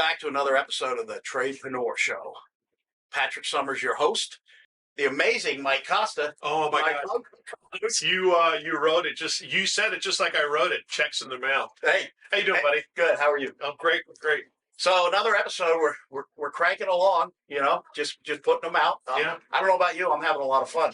back to another episode of the Tradepreneur Show. Patrick Somers, your host. The amazing Mike Costa. Oh my God! You wrote it you said it just like I wrote it. Checks in the mail. Hey, how you doing, buddy? Good. How are you? I'm great. So another episode. We're cranking along. Just putting them out. Yeah. I don't know about you. I'm having a lot of fun.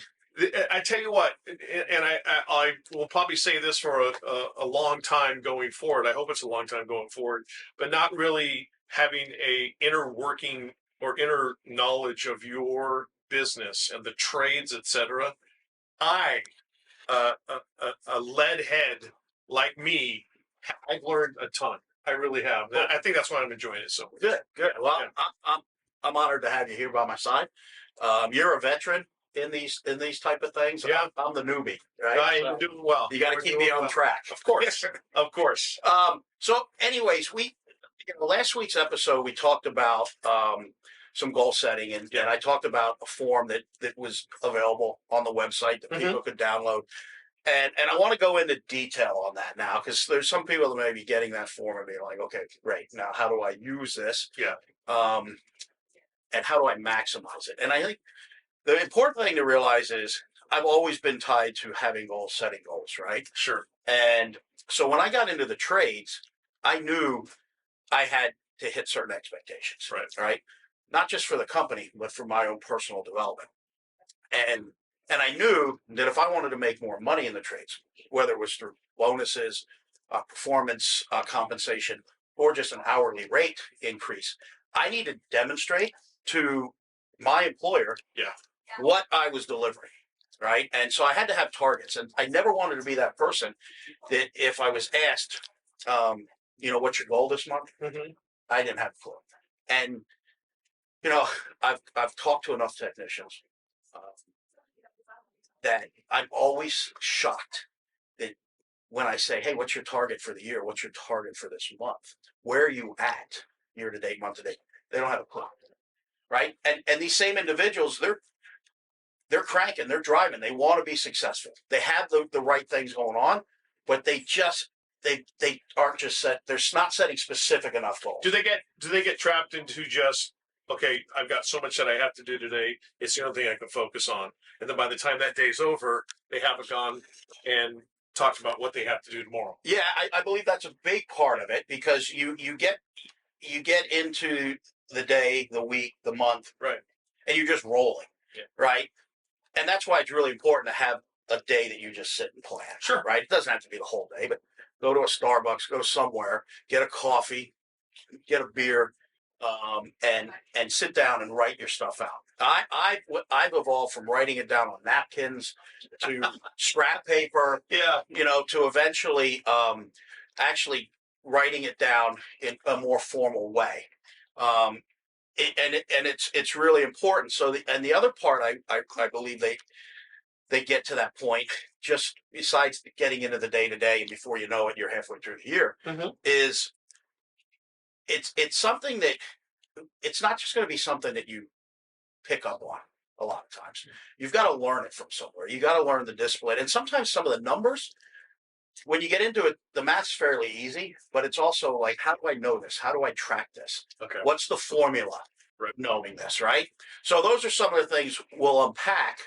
I tell you what, and I will probably say this for a long time going forward. I hope it's a long time going forward, but not really having a inner working or inner knowledge of your business and the trades, etc. A lead head like me, I've learned a ton. I really have. I think that's why I'm enjoying it so much. Good. Well, yeah. I'm honored to have you here by my side. You're a veteran in these type of things. Yeah. I'm the newbie, right? I'm doing well. You got to keep me on track. Of course. Of course. So anyways, last week's episode, we talked about some goal setting, and I talked about a form that was available on the website that people could download. And I want to go into detail on that now, because there's some people that may be getting that form and being like, okay, great. Now, how do I use this? Yeah. And how do I maximize it? And I think the important thing to realize is I've always been tied to having goals, setting goals, right? Sure. And so when I got into the trades, I knew I had to hit certain expectations, right? Not just for the company, but for my own personal development. And I knew that if I wanted to make more money in the trades, whether it was through bonuses, performance compensation, or just an hourly rate increase, I needed to demonstrate to my employer what I was delivering, right? And so I had to have targets. And I never wanted to be that person that if I was asked, what's your goal this month? I didn't have a clue. And, I've talked to enough technicians that I'm always shocked that when I say, hey, what's your target for the year? What's your target for this month? Where are you at year to date, month to date? They don't have a clue, right? And these same individuals, they're cranking, they're driving, they want to be successful. They have the right things going on, but they aren't just set. They're not setting specific enough goals. Do they get trapped into just, okay, I've got so much that I have to do today. It's the only thing I can focus on. And then by the time that day's over, they haven't gone and talked about what they have to do tomorrow. Yeah, I believe that's a big part of it, because you get into the day, the week, the month, right, and you're just rolling, right? And that's why it's really important to have a day that you just sit and plan. Sure. Right? It doesn't have to be the whole day, but go to a Starbucks, go somewhere, get a coffee, get a beer, and sit down and write your stuff out. I've evolved from writing it down on napkins to scrap paper, to eventually actually writing it down in a more formal way. It's really important. So the other part I believe they get to that point, just besides getting into the day to day, and before you know it, you're halfway through the year, is it's something that it's not just going to be something that you pick up on a lot of times. You've got to learn it from somewhere. You got to learn the discipline. And sometimes some of the numbers, when you get into it, the math's fairly easy, but it's also like, how do I know this? How do I track this? Okay. What's the formula? Right. Knowing this, right? So those are some of the things we'll unpack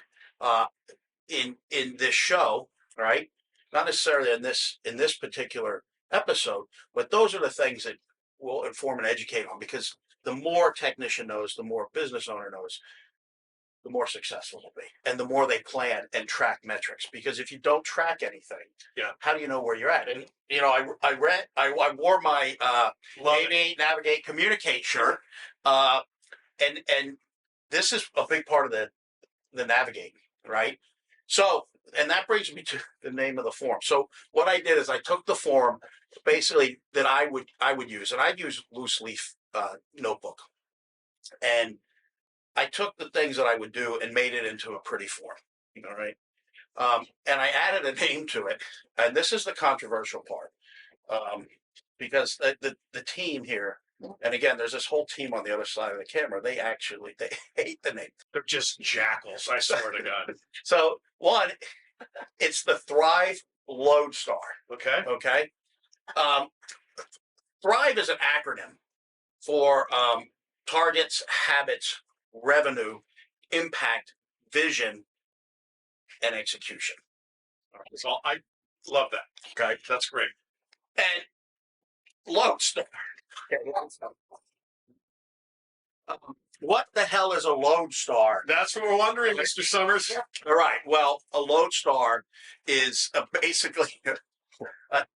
in this show, right? Not necessarily in this particular episode, but those are the things that we'll inform and educate on, because the more technician knows, the more business owner knows, the more successful they'll be, and the more they plan and track metrics. Because if you don't track anything, how do you know where you're at? And I wore my Navigate, Navigate, Communicate shirt, and this is a big part of the navigating, right? So, and that brings me to the name of the form. So what I did is I took the form basically that I would use, and I'd use loose leaf notebook, and I took the things that I would do and made it into a pretty form, all right? And I added a name to it, and this is the controversial part, because the team here, and again, there's this whole team on the other side of the camera, they hate the name. They're just jackals, I swear to God. So one, it's the Thrive Lodestar. Okay. Thrive is an acronym for targets, habits, revenue, impact, vision, and execution. So I love that. Okay, that's great. And Lodestar. What the hell is a Lodestar? That's what we're wondering, Mr. Somers. All right. Well, a Lodestar is basically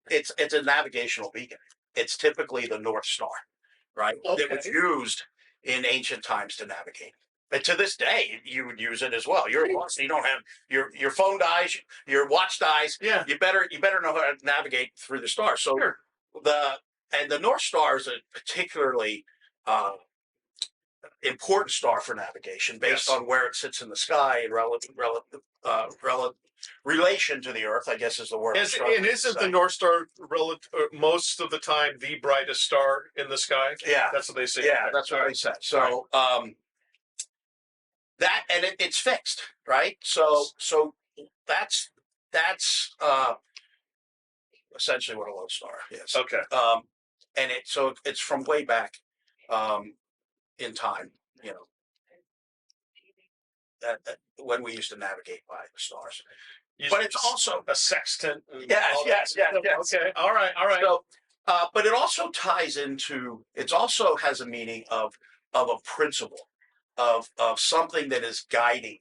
it's a navigational beacon. It's typically the North Star, right? Okay. That was used in ancient times to navigate. But to this day, you would use it as well. You're lost. You don't have your phone dies, your watch dies. Yeah. You better know how to navigate through the stars. So Sure. the North Star is a particularly important star for navigation based on where it sits in the sky and relation to the Earth, I guess is the word. And isn't the North Star most of the time the brightest star in the sky? Yeah, that's what they say. Yeah, that's what they said. So that and it's fixed, right? So that's essentially what a lodestar is. Okay. And it's from way back in time, that when we used to navigate by the stars. But it's also a sextant. Yes. Okay. All right. So, but it also ties into. It also has a meaning of a principle, of something that is guiding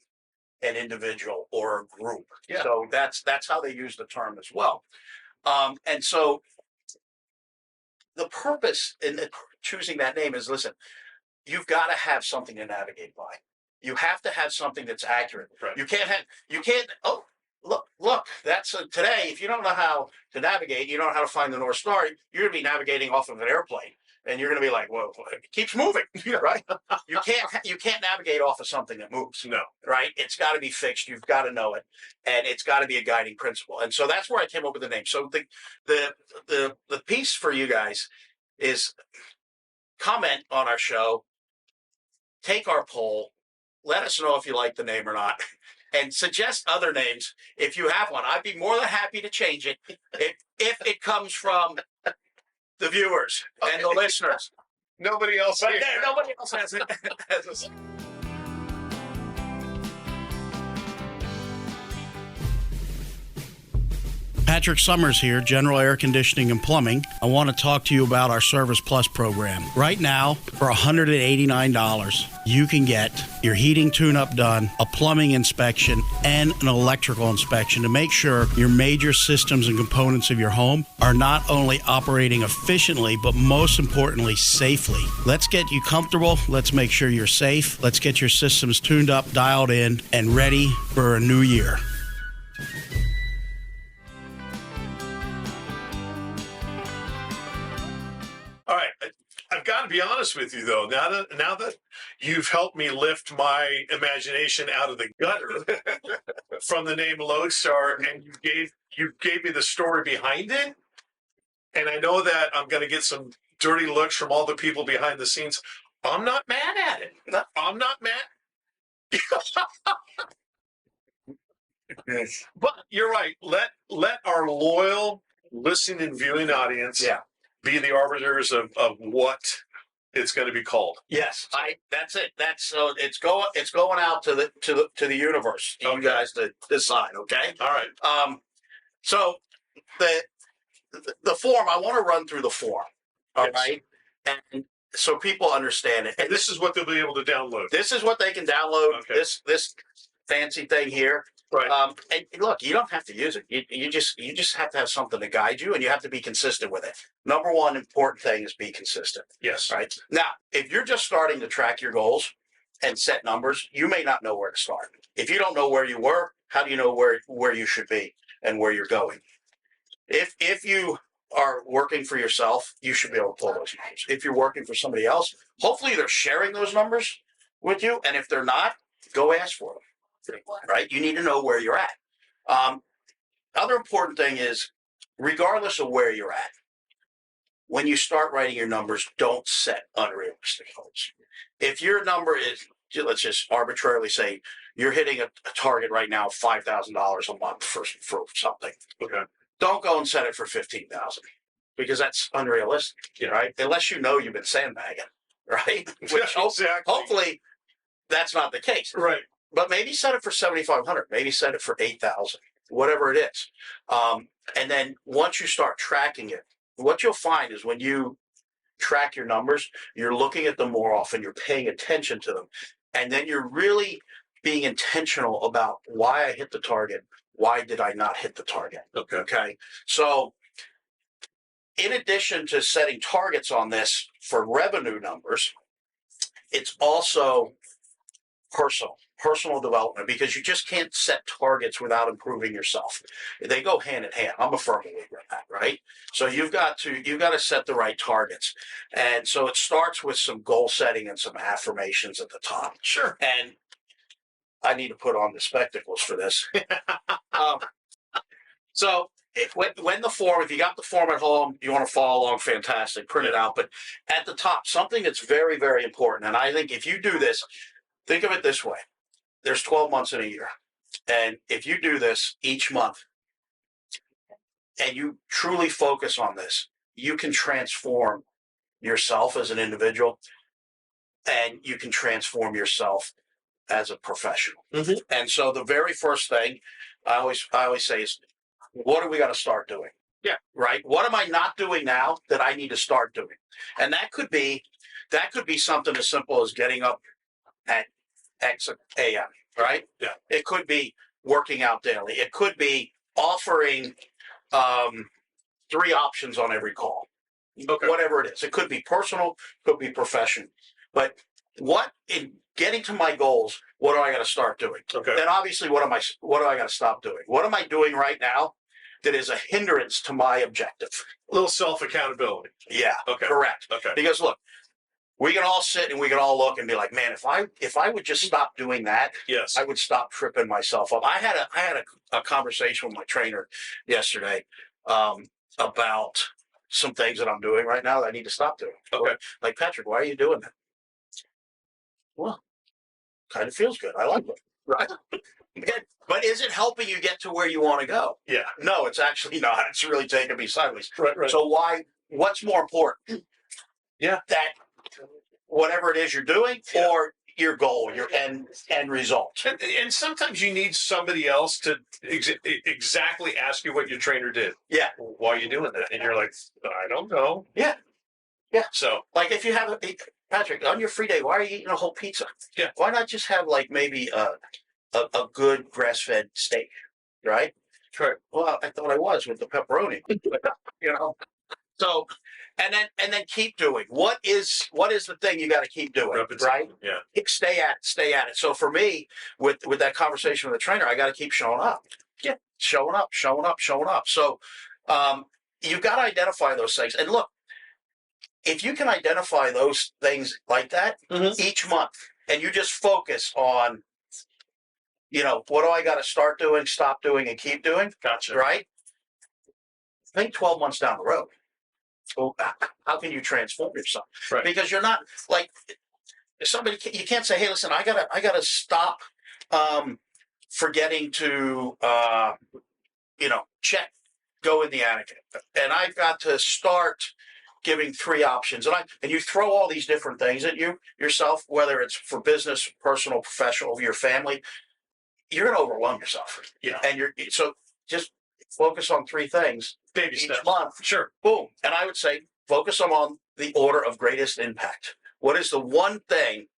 an individual or a group. Yeah. So that's how they use the term as well. And so the purpose in choosing that name is, listen, you've got to have something to navigate by. You have to have something that's accurate. Right. You can't. Oh, look. That's today. If you don't know how to navigate, you don't know how to find the North Star. You're going to be navigating off of an airplane, and you're going to be like, "Whoa, it keeps moving." Right? You can't navigate off of something that moves. No. Right? It's got to be fixed. You've got to know it, and it's got to be a guiding principle. And so that's where I came up with the name. So the piece for you guys is comment on our show, take our poll, let us know if you like the name or not, and suggest other names if you have one. I'd be more than happy to change it if it comes from the viewers and the listeners. Nobody else. But nobody else has it. Patrick Somers here, General Air Conditioning and Plumbing. I want to talk to you about our Service Plus program. Right now, for $189, you can get your heating tune-up done, a plumbing inspection, and an electrical inspection to make sure your major systems and components of your home are not only operating efficiently, but most importantly, safely. Let's get you comfortable. Let's make sure you're safe. Let's get your systems tuned up, dialed in, and ready for a new year. All right, I've got to be honest with you though. Now that you've helped me lift my imagination out of the gutter from the name Lodestar, and you gave me the story behind it, and I know that I'm going to get some dirty looks from all the people behind the scenes. I'm not mad at it. I'm not mad. But you're right. Let our loyal listening and viewing audience be the arbiters of what it's going to be called. Yes, that's it. It's going out to the universe. You guys to decide. Okay. All right. So the form, I want to run through the form. All right. And so people understand it. And this is what they'll be able to download. This is what they can download. Okay. This fancy thing here. Right. And look, you don't have to use it. You just have to have something to guide you, and you have to be consistent with it. Number one important thing is be consistent. Yes. Right. Now, if you're just starting to track your goals and set numbers, you may not know where to start. If you don't know where you were, how do you know where you should be and where you're going? If you are working for yourself, you should be able to pull those numbers. If you're working for somebody else, hopefully they're sharing those numbers with you. And if they're not, go ask for them. Right? You need to know where you're at. Other important thing is, regardless of where you're at, when you start writing your numbers, don't set unrealistic goals. If your number is, let's just arbitrarily say, you're hitting a target right now of $5,000 a month for something. Okay. Don't go and set it for $15,000 because that's unrealistic, right? Unless you know you've been sandbagging. right? Which Exactly. hopefully that's not the case. Right. But maybe set it for 7,500. Maybe set it for 8,000. Whatever it is. And then once you start tracking it, what you'll find is when you track your numbers, you're looking at them more often. You're paying attention to them, and then you're really being intentional about why I hit the target. Why did I not hit the target? Okay. Okay. So in addition to setting targets on this for revenue numbers, it's also personal development, because you just can't set targets without improving yourself. They go hand in hand. I'm a firm believer in that, right? So you've got to set the right targets. And so it starts with some goal setting and some affirmations at the top. Sure. And I need to put on the spectacles for this. So when the form, if you got the form at home, you want to follow along, fantastic, print it out. But at the top, something that's very, very important. And I think if you do this, think of it this way. There's 12 months in a year. And if you do this each month and you truly focus on this, you can transform yourself as an individual, and you can transform yourself as a professional. Mhm. And so the very first thing I always say is, what do we got to start doing? Yeah. Right. What am I not doing now that I need to start doing? And that could be something as simple as getting up at X a.m. Right. Yeah. It could be working out daily. It could be offering 3 options on every call. Okay. Whatever it is. It could be personal, could be professional. But in getting to my goals, what do I got to start doing? Okay. Then obviously, what do I got to stop doing? What am I doing right now that is a hindrance to my objective? A little self-accountability. Yeah. Okay. Correct. Okay. Because look, we can all sit and we can all look and be like, man, if I would just stop doing that, Yes. I would stop tripping myself up. I had a conversation with my trainer yesterday about some things that I'm doing right now that I need to stop doing. Okay. Like, Patrick, why are you doing that? Well, kind of feels good. I like it. Right. But is it helping you get to where you want to go? Yeah. No, it's actually not. It's really taking me sideways. Right. Right. So what's more important? Yeah. That whatever it is you're doing, or your goal, your end result. And sometimes you need somebody else to exactly ask you what your trainer did. Yeah. Why are you doing that? And you're like, I don't know. Yeah. Yeah. So, like, if you have Patrick, on your free day, why are you eating a whole pizza? Yeah. Why not just have like maybe a good grass-fed steak, right? right. Well, I thought I was with the pepperoni, you know. So, and then keep doing. What is the thing you got to keep doing, Repetition. right? Yeah. Stay at it. So for me, with that conversation with the trainer, I got to keep showing up. Yeah. Showing up. So, you've got to identify those things. And look, if you can identify those things like that each month, and you just focus on, what do I got to start doing, stop doing, and keep doing? Gotcha. Right? Think 12 months down the road. Well, how can you transform yourself? Right. Because you're not like somebody. You can't say, "Hey, listen, I gotta stop forgetting to go in the attic, and I've got to start giving 3 options." And you throw all these different things at yourself, whether it's for business, personal, professional, your family. You're going to overwhelm yourself. Yeah. And so just focus on 3 things. Baby Each steps. month. Sure. Boom. And I would say focus on the order of greatest impact. What is the one thing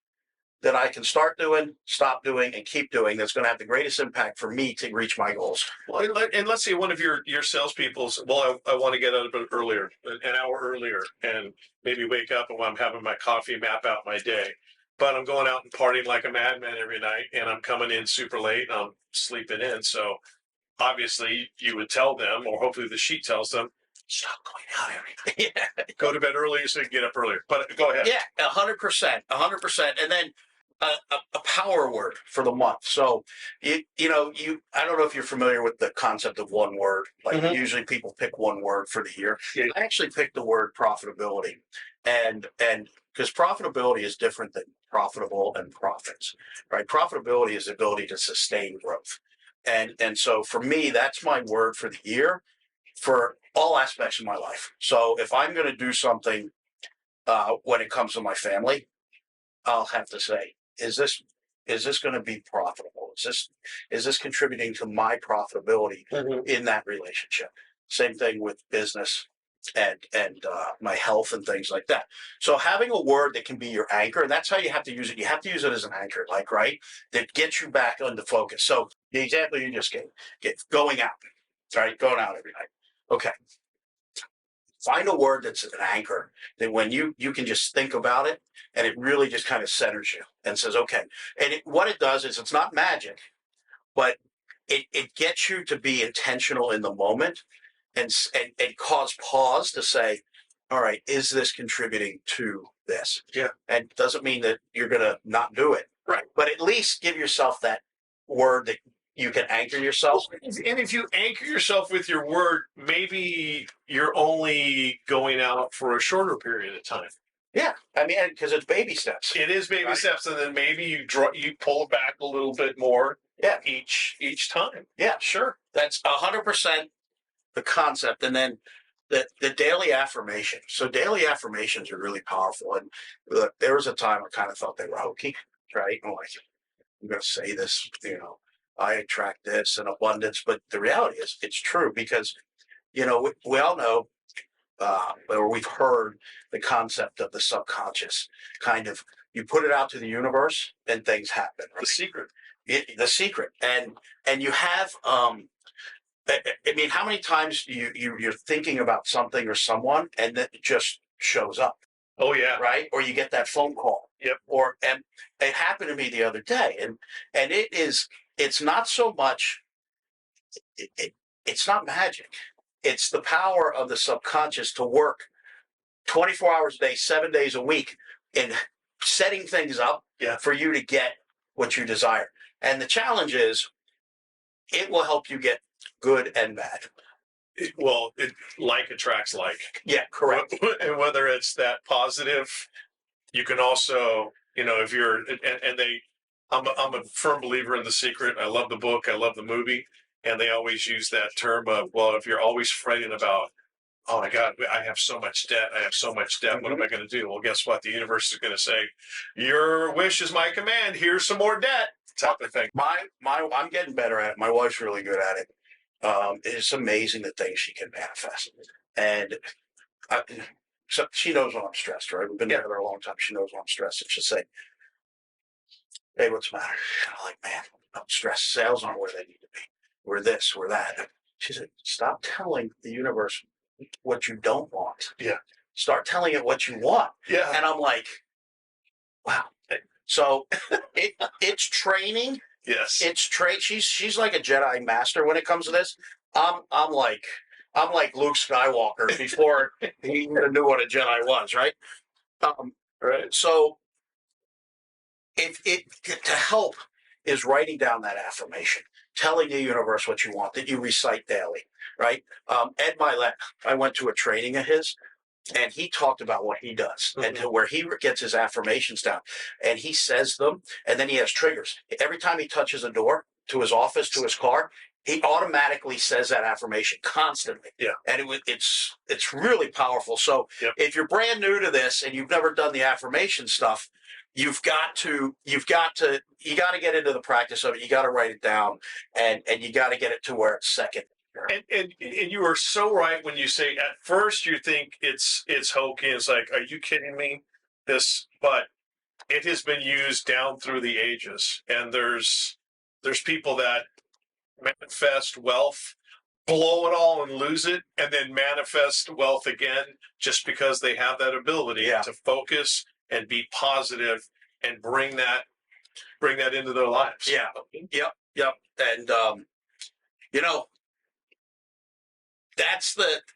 that I can start doing, stop doing, and keep doing that's going to have the greatest impact for me to reach my goals? Well, and let's say one of your salespeople's, well, I want to get out a bit earlier, an hour earlier, and maybe wake up and when I'm having my coffee, map out my day. But I'm going out and partying like a madman every night, and I'm coming in super late, and I'm sleeping in. So obviously you would tell them, or hopefully the sheet tells them, stop going out every night. Yeah. Go to bed earlier so you can get up earlier. But go ahead. Yeah, 100%. And then a power word for the month. So I don't know if you're familiar with the concept of one word. Like usually people pick one word for the year. Yeah. I actually picked the word profitability, and because profitability is different than profitable and profits, right? Profitability is the ability to sustain growth. And so for me, that's my word for the year for all aspects of my life. So if I'm going to do something when it comes to my family, I'll have to say, is this going to be profitable? Is this contributing to my profitability in that relationship? Same thing with business and my health and things like that. So having a word that can be your anchor, and that's how you have to use it. You have to use it as an anchor, like, right, that gets you back into focus. So the example you just gave, going out, right, going out every night. Okay. Find a word that's an anchor that when you can just think about it and it really just kind of centers you and says, okay. And what it does is it's not magic, but it gets you to be intentional in the moment and cause pause to say, all right, is this contributing to this? Yeah. And it doesn't mean that you're going to not do it. Right. But at least give yourself that word that you can anchor yourself. And if you anchor yourself with your word, maybe you're only going out for a shorter period of time. Yeah, I mean, because it's baby steps. It is baby steps, and then maybe you pull it back a little bit more. Yeah, each time. Yeah, sure. That's 100% the concept, and then the daily affirmation. So daily affirmations are really powerful. And look, there was a time I kind of thought they were hokey, right? I'm like, I'm going to say this, I attract this in abundance, but the reality is it's true because, we all know, or we've heard the concept of the subconscious. Kind of, you put it out to the universe and things happen. Right? The secret, and you have, I mean, how many times you're thinking about something or someone and then it just shows up? Oh yeah, right. Or you get that phone call. Yep. And it happened to me the other day, and it's not so much. It's not magic. It's the power of the subconscious to work 24 hours a day, 7 days a week in setting things up for you to get what you desire. And the challenge is it will help you get good and bad. Like attracts like. Yeah, correct. And whether it's that positive, you can also, if you're, I'm a firm believer in The Secret. I love the book. I love the movie. And they always use that term of, well, if you're always fretting about, oh my God, I have so much debt. What am I going to do? Well, guess what? The universe is going to say, your wish is my command. Here's some more debt. Type of thing. I'm getting better at it. My wife's really good at it. It's amazing the things she can manifest. And so she knows when I'm stressed, right? We've been together a long time. She knows when I'm stressed. And she'll say, hey, what's the matter? And I'm like, man, I'm stressed. Sales aren't where they need to be. We're this, we're that. She said, stop telling the universe what you don't want. Yeah. Start telling it what you want. Yeah. And I'm like, wow. So it's training. Yes. It's she's like a Jedi master when it comes to this. I'm like Luke Skywalker before he even knew what a Jedi was, right? Right. So to help is writing down that affirmation, telling the universe what you want, that you recite daily, right? Ed Milet, I went to a training of his, and he talked about what he does and to where he gets his affirmations down, and he says them, and then he has triggers. Every time he touches a door to his office, to his car, he automatically says that affirmation constantly. Yeah. And it's really powerful. So if you're brand new to this and you've never done the affirmation stuff, you got to get into the practice of it. You got to write it down, and you got to get it to where it's second. And you are so right when you say at first you think it's hokey. It's like, are you kidding me? But it has been used down through the ages, and there's people that manifest wealth, blow it all and lose it, and then manifest wealth again just because they have that ability to focus and be positive and bring that into their lives. Yeah. Yep. And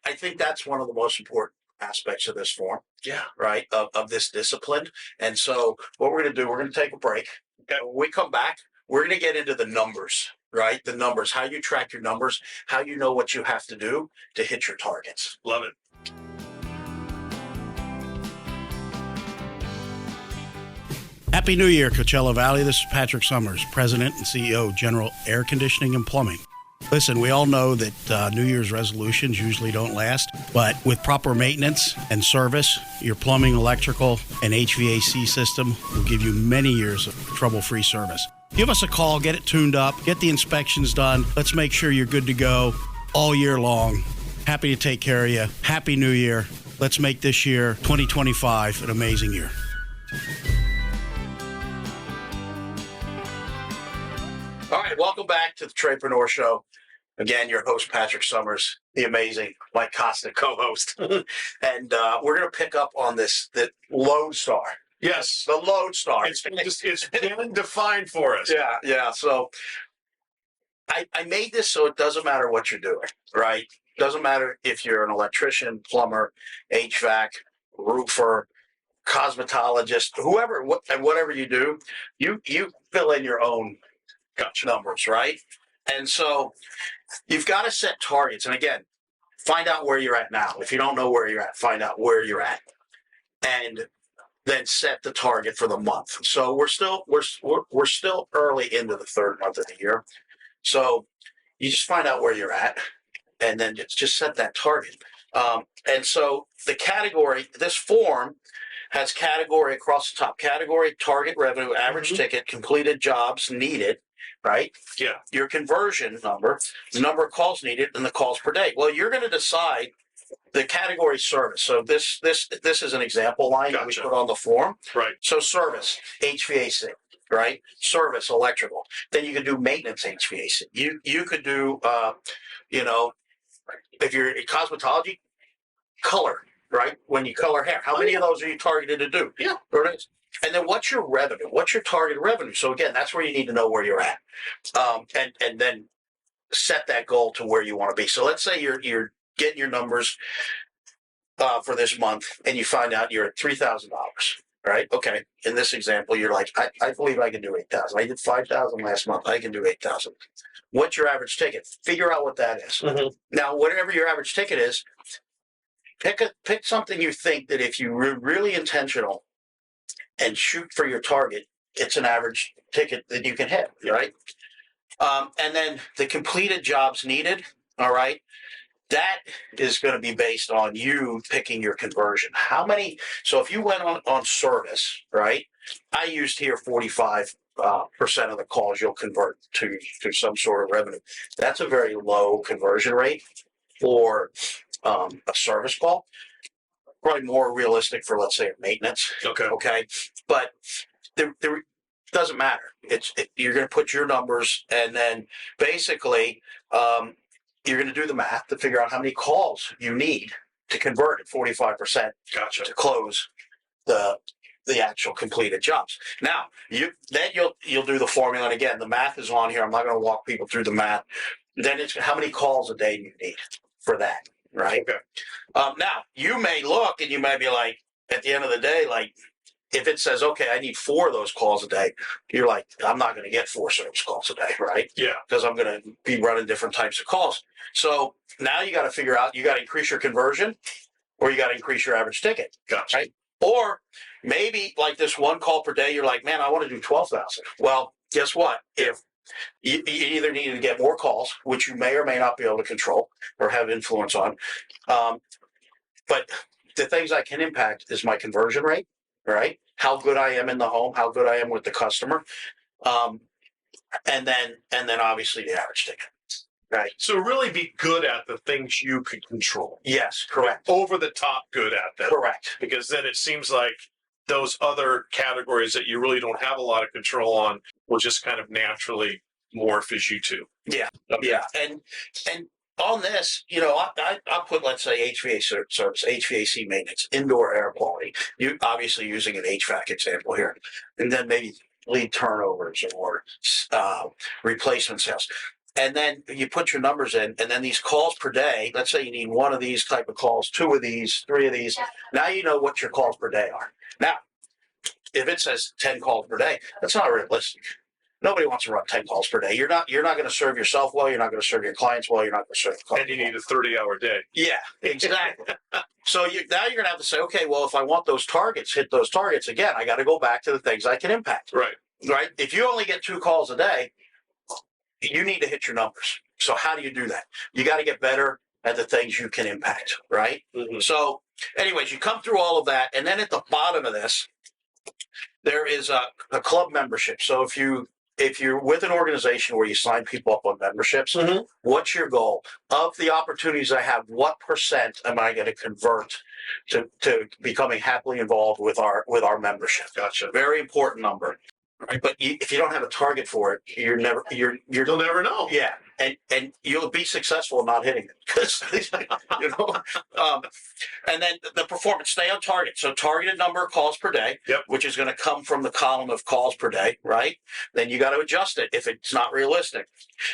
I think that's one of the most important aspects of this form. Yeah. Right. Of this discipline. And so what we're going to do, we're going to take a break. Okay. When we come back, we're going to get into the numbers, right? The numbers, how you track your numbers, how you know what you have to do to hit your targets. Love it. Happy New Year, Coachella Valley. This is Patrick Somers, President and CEO, General Air Conditioning and Plumbing. Listen, we all know that New Year's resolutions usually don't last, but with proper maintenance and service, your plumbing, electrical, and HVAC system will give you many years of trouble-free service. Give us a call, get it tuned up, get the inspections done. Let's make sure you're good to go all year long. Happy to take care of you. Happy New Year. Let's make this year, 2025, an amazing year. All right, welcome back to the Tradepreneur Show. Again, your host, Patrick Somers, the amazing Mike Costa co-host. And we're going to pick up on the Lodestar. Yes. The Lodestar. It's been defined for us. Yeah. So I made this so it doesn't matter what you're doing, right? Doesn't matter if you're an electrician, plumber, HVAC, roofer, cosmetologist, whatever you do, you fill in your own numbers, right? And so you've got to set targets. And again, find out where you're at now. If you don't know where you're at, find out where you're at, and then set the target for the month. So we're still early into the third month of the year. So you just find out where you're at, and then just set that target. And so the category, this form has category across the top: category, target revenue, average ticket, completed jobs needed, right? Yeah. Your conversion number, the number of calls needed, and the calls per day. Well, you're going to decide the category service. So this is an example line that we put on the form. Right. So service, HVAC, right? Service, electrical. Then you can do maintenance HVAC. You could do, if you're in cosmetology, color, right? When you color hair, how many of those are you targeted to do? Yeah. There it is. And then what's your revenue? What's your target revenue? So again, that's where you need to know where you're at, and then set that goal to where you want to be. So let's say you're getting your numbers for this month, and you find out you're at $3,000. Right? Okay. In this example, you're like, I believe I can do 8,000. I did 5,000 last month. I can do 8,000. What's your average ticket? Figure out what that is. Mm-hmm. Now, whatever your average ticket is, pick something you think that if you're really intentional and shoot for your target, it's an average ticket that you can hit, right? And then the completed jobs needed, all right, that is going to be based on you picking your conversion. How many? So if you went on service, right, I used here 45% of the calls you'll convert to some sort of revenue. That's a very low conversion rate for a service call. Probably more realistic for, let's say, maintenance. Okay. But there doesn't matter. You're going to put your numbers, and then basically you're going to do the math to figure out how many calls you need to convert at 45%. Gotcha. To close the actual completed jobs. Now you'll do the formula, and again, the math is on here. I'm not going to walk people through the math. Then it's how many calls a day you need for that. Right. Okay. Now you may look and you may be like, at the end of the day, like if it says, okay, I need 4 of those calls a day, you're like, I'm not going to get 4 service calls a day, right? Yeah. Because I'm going to be running different types of calls. So now you got to figure out, you got to increase your conversion, or you got to increase your average ticket. Gotcha. Right? Or maybe like this 1 call per day, you're like, man, I want to do 12,000. Well, guess what? If you either need to get more calls, which you may or may not be able to control or have influence on. But the things I can impact is my conversion rate, right? How good I am in the home, how good I am with the customer. And then obviously the average ticket. Right. So really be good at the things you can control. Yes, correct. Over the top good at them. Correct. Because then it seems like those other categories that you really don't have a lot of control on will just kind of naturally morph as you two. Yeah. Okay. Yeah. And on this, I'll put, let's say, HVAC service, HVAC maintenance, indoor air quality. You obviously using an HVAC example here, and then maybe lead turnovers or replacement sales. And then you put your numbers in, and then these calls per day, let's say you need 1 of these type of calls, 2 of these, 3 of these. Now you know what your calls per day are. Now, if it says 10 calls per day, that's not realistic. Nobody wants to run 10 calls per day. You're not going to serve yourself well. You're not going to serve your clients well. You're not going to serve the clients. And you need a 30-hour day. Yeah, exactly. So now you're going to have to say, okay, well, if I want those targets, hit those targets again, I got to go back to the things I can impact. Right. Right. If you only get 2 calls a day, you need to hit your numbers. So how do you do that? You got to get better at the things you can impact, right? Mhm. So anyways, you come through all of that. And then at the bottom of this, there is a club membership. So if you're with an organization where you sign people up on memberships, Mhm. what's your goal? Of the opportunities I have, what percent am I going to convert to becoming happily involved with our membership? Gotcha. Very important number. Right? But if you don't have a target for it, you'll never know. Yeah, and you'll be successful in not hitting it because you know. And then the performance, stay on target. So targeted number of calls per day, Yep. which is going to come from the column of calls per day, right? Then you got to adjust it if it's not realistic.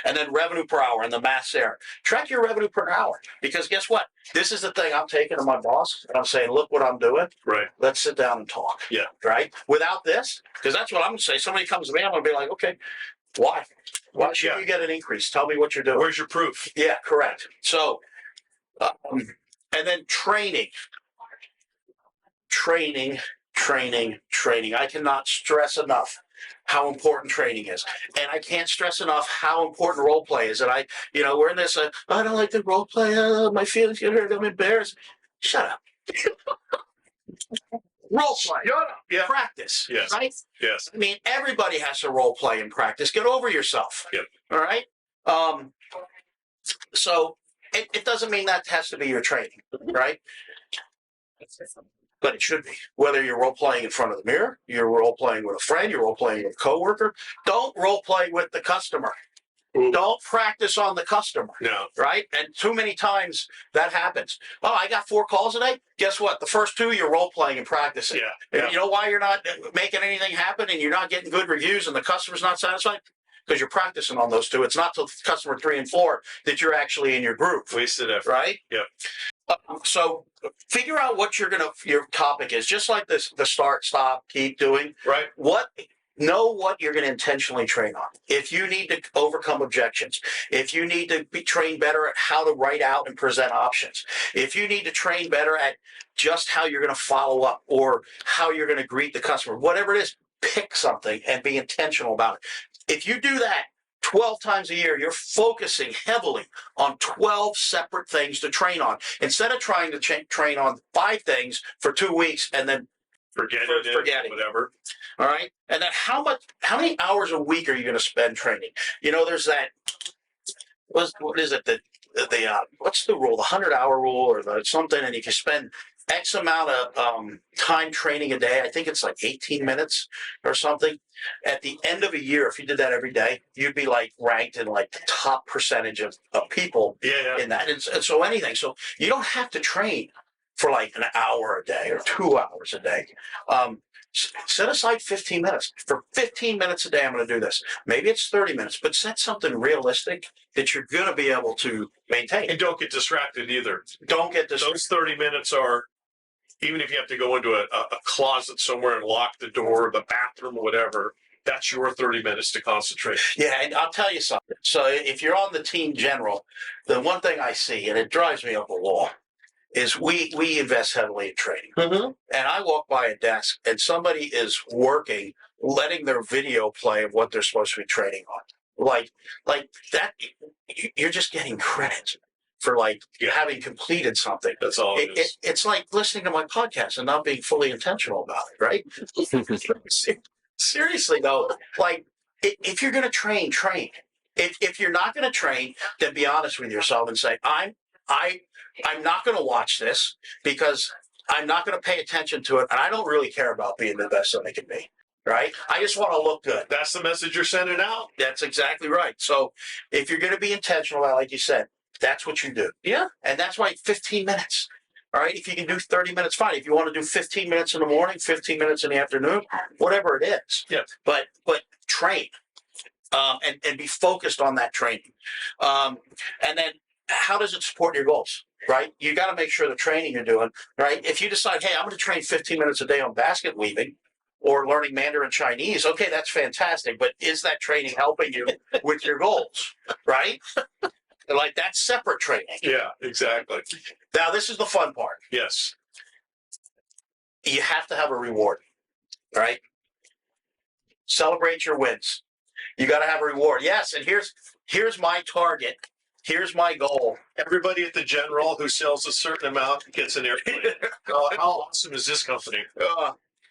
And then revenue per hour and the math there. Track your revenue per hour because guess what? This is the thing I'm taking to my boss and I'm saying, look what I'm doing. Right. Let's sit down and talk. Yeah. Right. Without this, because that's what I'm going to say. Somebody comes to me, I'm going to be like, okay, why? Why should Yeah. you get an increase? Tell me what you're doing. Where's your proof? Yeah, correct. So, and then training. I cannot stress enough how important training is. And I can't stress enough how important role play is. And we're in this, I don't like the role play. My feelings get hurt. I'm embarrassed. Shut up. Role play. Shut up. Yeah. Practice. Yes. Right? Yes. I mean, everybody has to role play and practice. Get over yourself. Yep. All right. So it doesn't mean that has to be your training, right? But it should be. Whether you're role playing in front of the mirror, you're role playing with a friend, you're role playing with a coworker. Don't role play with the customer. Ooh. Don't practice on the customer. No. Right? And too many times that happens. Oh, I got 4 calls today. Guess what? The first 2 you're role playing and practicing. Yeah. And Yeah. you know why you're not making anything happen and you're not getting good reviews and the customer's not satisfied? Because you're practicing on those 2. It's not till customer 3 and 4 that you're actually in your group. Wasted effort. Right? Yep. So figure out what your topic is, just like this, the start, stop, keep doing. Right. Know what you're going to intentionally train on. If you need to overcome objections, if you need to be trained better at how to write out and present options, if you need to train better at just how you're going to follow up or how you're going to greet the customer, whatever it is, pick something and be intentional about it. If you do that 12 times a year, you're focusing heavily on 12 separate things to train on instead of trying to train on 5 things for 2 weeks and then forgetting whatever. All right. And then how many hours a week are you going to spend training? There's that, what is it? What's the rule? The 100-hour rule or the something. And if you spend X amount of time training a day, I think it's like 18 minutes or something. At the end of a year, if you did that every day, you'd be like ranked in like the top percentage of people in that. And so anything. So you don't have to train for like an hour a day or 2 hours a day. Set aside 15 minutes. For 15 minutes a day, I'm going to do this. Maybe it's 30 minutes, but set something realistic that you're going to be able to maintain. And don't get distracted either. Don't get distracted. Those 30 minutes are, even if you have to go into a closet somewhere and lock the door, the bathroom, whatever, that's your 30 minutes to concentrate. Yeah, and I'll tell you something. So if you're on the team general, the one thing I see, and it drives me up a wall, is we invest heavily in training. Mm-hmm. And I walk by a desk and somebody is working, letting their video play of what they're supposed to be training on. Like that, you're just getting credit for having completed something. That's all it is. It's like listening to my podcast and not being fully intentional about it, right? Seriously though, if you're going to train. If you're not going to train, then be honest with yourself and say, I'm not going to watch this because I'm not going to pay attention to it, and I don't really care about being the best that I can be, right? I just want to look good. That's the message you're sending out. That's exactly right. So if you're going to be intentional, like you said, that's what you do. Yeah. And that's why 15 minutes. All right. If you can do 30 minutes, fine. If you want to do 15 minutes in the morning, 15 minutes in the afternoon, whatever it is. Yeah. But train and be focused on that training. And then how does it support your goals? Right? You got to make sure the training you're doing, right? If you decide, hey, I'm going to train 15 minutes a day on basket weaving or learning Mandarin Chinese, okay, that's fantastic. But is that training helping you with your goals? Right? That's separate training. Yeah, exactly. Now, this is the fun part. Yes. You have to have a reward, right? Celebrate your wins. You got to have a reward. Yes, and here's my target here's my goal. Everybody at the General who sells a certain amount gets an airplane. How awesome is this company?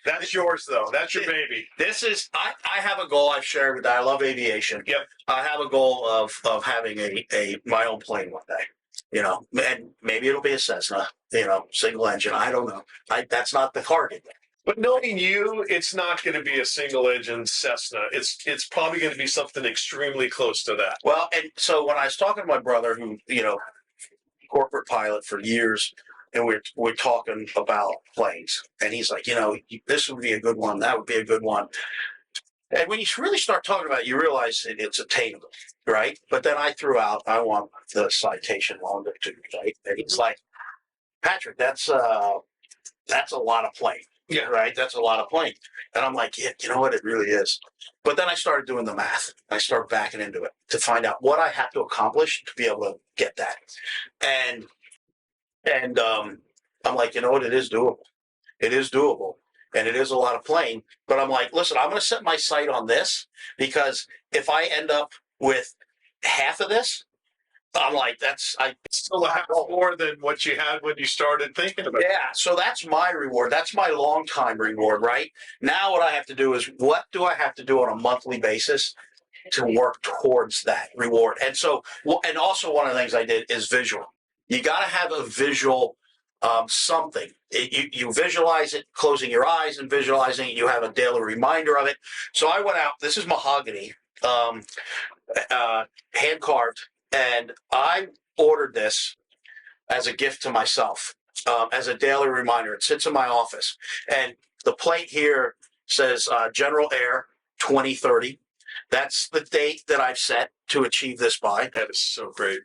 That's yours, though. That's your baby. This is I have a goal I've shared with that. I love aviation. Yep. I have a goal of having a my own plane one day. And maybe it'll be a Cessna, single engine. I don't know. That's not the target. But knowing you, it's not going to be a single engine Cessna. It's probably going to be something extremely close to that. Well, and so when I was talking to my brother, who corporate pilot for years, and we're talking about planes, and he's like, this would be a good one, that would be a good one. And when you really start talking about it, you realize it's attainable, right? But then I threw out, I want the citation longitude, right? And he's like, Patrick, that's a lot of plane. Yeah. Right. That's a lot of plane. And I'm like, yeah, you know what? It really is. But then I started doing the math. I started backing into it to find out what I have to accomplish to be able to get that. And I'm like, you know what? It is doable. It is doable. And it is a lot of plane. But I'm like, listen, I'm going to set my sight on this, because if I end up with half of this, I'm like, I Still a half more than what you had when you started thinking about it. Yeah, so that's my reward. That's my long time reward, right? Now what I have to do is, what do I have to do on a monthly basis to work towards that reward? And so, and also one of the things I did is visual. You got to have a visual something. You visualize it, closing your eyes and visualizing it. You have a daily reminder of it. So I went out. This is mahogany, hand carved. And I ordered this as a gift to myself, as a daily reminder. It sits in my office. And the plate here says General Air 2030. That's the date that I've set to achieve this by. That is so great.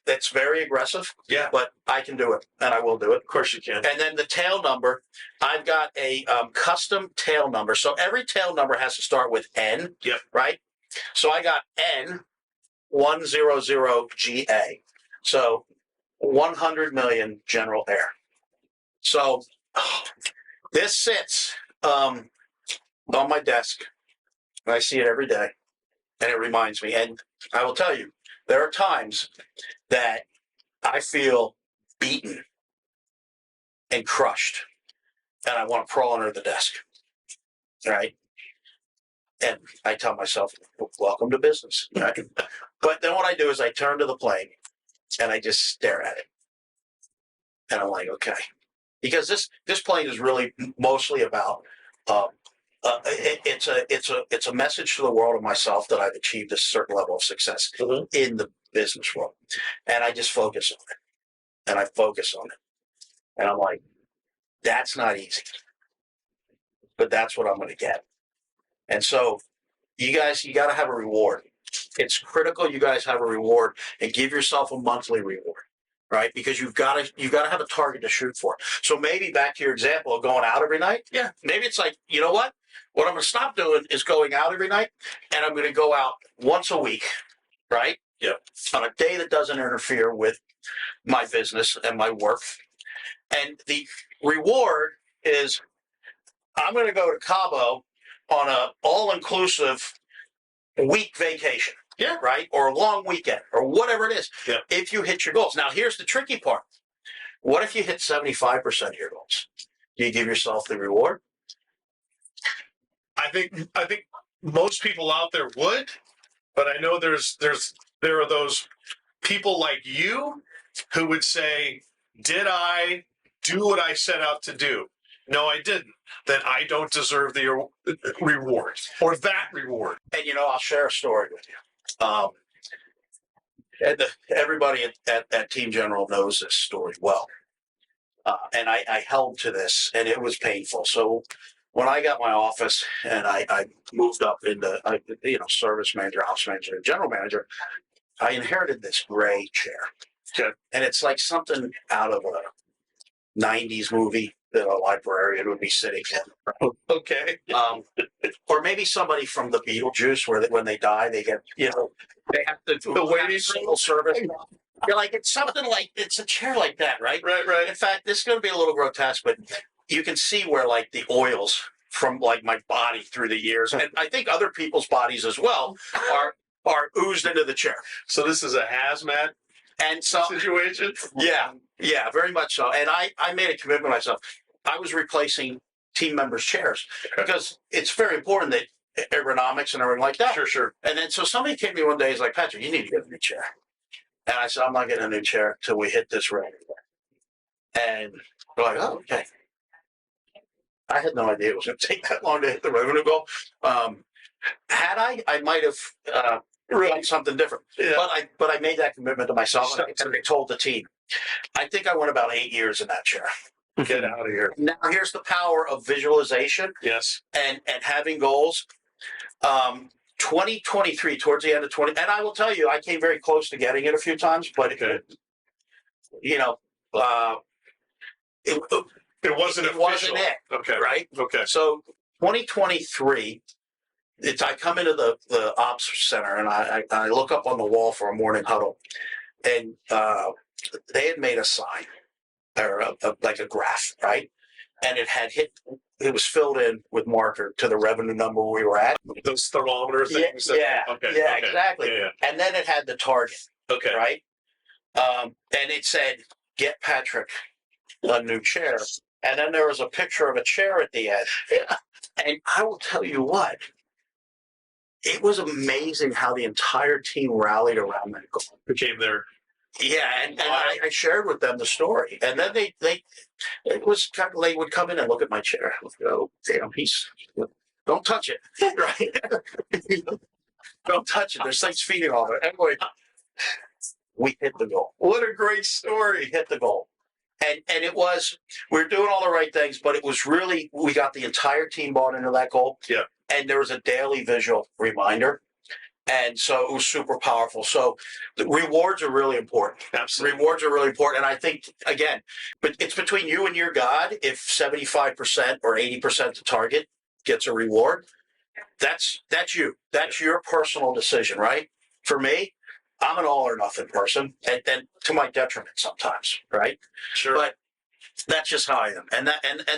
It's very aggressive. Yeah. But I can do it, and I will do it. Of course you can. And then the tail number, I've got a custom tail number. So every tail number has to start with N. Yep. Right? So I got N 100GA. So 100 million General Air. So this sits on my desk. And I see it every day, and it reminds me. And I will tell you, there are times that I feel beaten and crushed, and I want to crawl under the desk. Right? And I tell myself, welcome to business. Right? But then what I do is I turn to the plane and I just stare at it. And I'm like, okay. Because this plane is really mostly about it's a message to the world of myself that I've achieved a certain level of success in the business world. And I just focus on it. And I focus on it. And I'm like, that's not easy. But that's what I'm going to get. And so you guys, you got to have a reward. It's critical you guys have a reward, and give yourself a monthly reward, right? Because you've got to have a target to shoot for. So maybe back to your example of going out every night. Yeah. Maybe it's like, you know what? What I'm going to stop doing is going out every night, and I'm going to go out once a week, right? Yeah. On a day that doesn't interfere with my business and my work. And the reward is, I'm going to go to Cabo on a all-inclusive week vacation. Yeah. Right? Or a long weekend, or whatever it is. Yeah. If you hit your goals. Now, here's the tricky part. What if you hit 75% of your goals? Do you give yourself the reward? I think most people out there would, but I know there are those people like you who would say, did I do what I set out to do? No, I didn't. Then I don't deserve the reward, or that reward. And I'll share a story with you. And everybody at Team General knows this story well. And I held to this, and it was painful. So when I got my office and I moved up into service manager, ops manager, and general manager, I inherited this gray chair. Okay. And it's like something out of a 90s movie that a librarian would be sitting in. Okay. Or maybe somebody from the Beetlejuice, where when they die, they get, they have to do The waiting single service. You're like, it's something like, it's a chair like that, right? Right. In fact, this is going to be a little grotesque, but you can see where like the oils from like my body through the years, and I think other people's bodies as well, are oozed into the chair. So this is a hazmat And so, situation. yeah, very much so. And I made a commitment myself. I was replacing team members' chairs because it's very important that ergonomics and everything like that. Sure. And then so somebody came to me one day, he's like, Patrick, you need to get a new chair. And I said, I'm not getting a new chair till we hit this revenue. And they're like, oh, okay. I had no idea it was going to take that long to hit the revenue goal. Had I might have done something different. Yeah. But I made that commitment to myself, and I told the team. I think I went about 8 years in that chair. Get out of here. Now here's the power of visualization Yes. and having goals. 2023, towards the end of 20, and I will tell you, I came very close to getting it a few times, but Okay. you know, it It wasn't it, Okay. right? Okay. So 2023, I come into the ops center and I look up on the wall for a morning huddle, and they had made a sign or like a graph, right? And it was filled in with marker to the revenue number we were at. Those thermometer things. Yeah, Okay. yeah, Okay. exactly. Yeah. And then it had the target, Okay. right? And it said, "Get Patrick a new chair." And then there was a picture of a chair at the end. And I will tell you what, it was amazing how the entire team rallied around that goal. Became their. Yeah, and I shared with them the story, and then they it was kind of, they would come in and look at my chair. Oh, damn, don't touch it, right? Don't touch it. There's things feeding on it. Anyway, we hit the goal. What a great story. We hit the goal, and it was, we were doing all the right things, but it was really, we got the entire team bought into that goal. Yeah, and there was a daily visual reminder. And so it was super powerful. So the rewards are really important. absolutely. Rewards are really important. And I think, again, but it's between you and your God. If 75% or 80% to target gets a reward, that's you. That's your personal decision, right? For me, I'm an all or nothing person, and to my detriment sometimes, right? Sure. But that's just how I am. And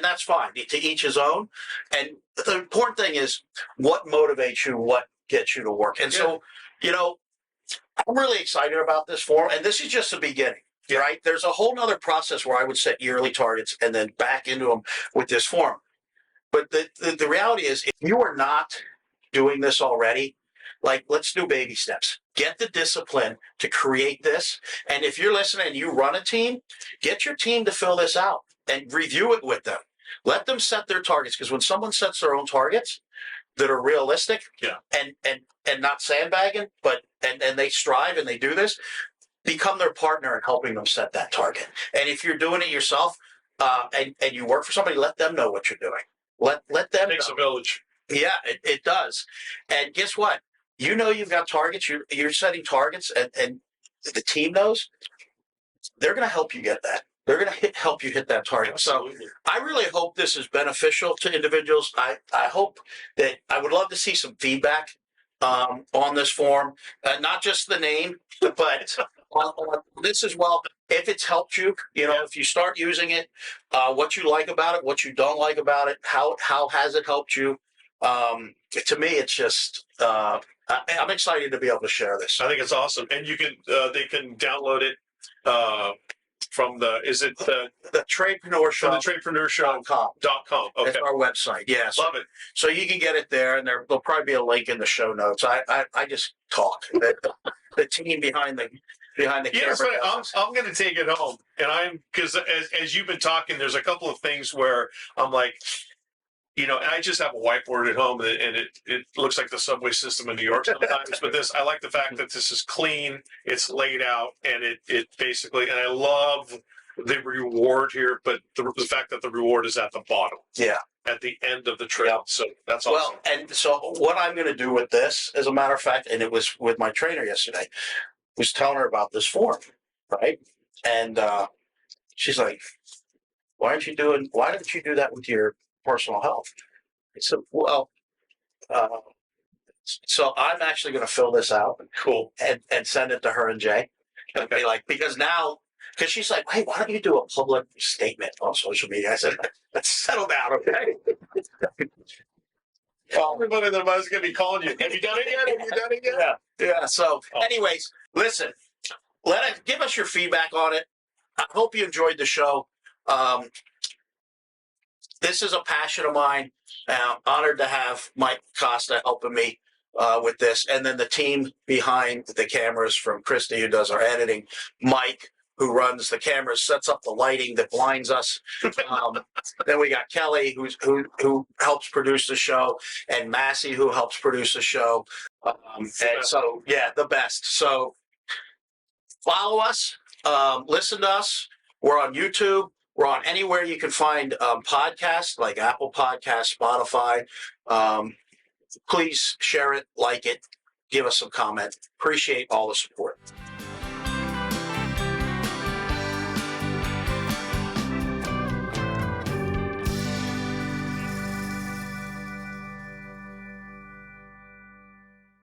that's fine. To each his own. And the important thing is what motivates you, what gets you to work. And so, I'm really excited about this forum, and this is just the beginning, right? There's a whole nother process where I would set yearly targets and then back into them with this forum. But the reality is, if you are not doing this already, like, let's do baby steps. Get the discipline to create this. And if you're listening and you run a team, get your team to fill this out and review it with them. Let them set their targets, because when someone sets their own targets that are realistic, and not sandbagging, but and they strive and they do this, become their partner in helping them set that target. And if you're doing it yourself, and you work for somebody, let them know what you're doing. Let them Takes know. a village. Yeah, it does. And guess what? You've got targets. You're setting targets, and the team knows. They're going to help you get that. They're going to help you hit that target. Absolutely. So I really hope this is beneficial to individuals. I hope that, I would love to see some feedback on this forum, not just the name, but on this as well. If it's helped you, if you start using it, what you like about it, what you don't like about it, how has it helped you? To me, it's just, I'm excited to be able to share this. I think it's awesome. And you can, they can download it from the Tradepreneur Show. from the Tradepreneur Show .com. .com. That's Okay. our website. Yes. Love it. So you can get it there, and there'll probably be a link in the show notes. I just talk. The team behind the camera. Yes, I'm going to take it home, and because as you've been talking, there's a couple of things where I'm like, and I just have a whiteboard at home, and it looks like the subway system in New York sometimes. But I like the fact that this is clean, it's laid out, and it basically, and I love the reward here, but the fact that the reward is at the bottom. Yeah. At the end of the trip. Yep. So that's awesome. Well, and so what I'm going to do with this, as a matter of fact, and it was with my trainer yesterday, was telling her about this form, right? And she's like, why don't you do that with your personal health? I said, well, so I'm actually going to fill this out, Cool. and send it to her and Jay, and be like, because she's like, hey, why don't you do a public statement on social media? I said, let's settle down, okay? Everybody in the mind is going to be calling you. Have you done it yet? Have you done it yet? Yeah. So, anyways, listen, give us your feedback on it. I hope you enjoyed the show. This is a passion of mine. I'm honored to have Mike Costa helping me with this, and then the team behind the cameras from Christy, who does our editing, Mike, who runs the cameras, sets up the lighting that blinds us. Then we got Kelly, who helps produce the show, and Massey, who helps produce the show. And so, yeah, the best. So follow us, listen to us. We're on YouTube. We're on anywhere you can find podcasts, like Apple Podcasts, Spotify. Please share it, like it, give us some comment. Appreciate all the support.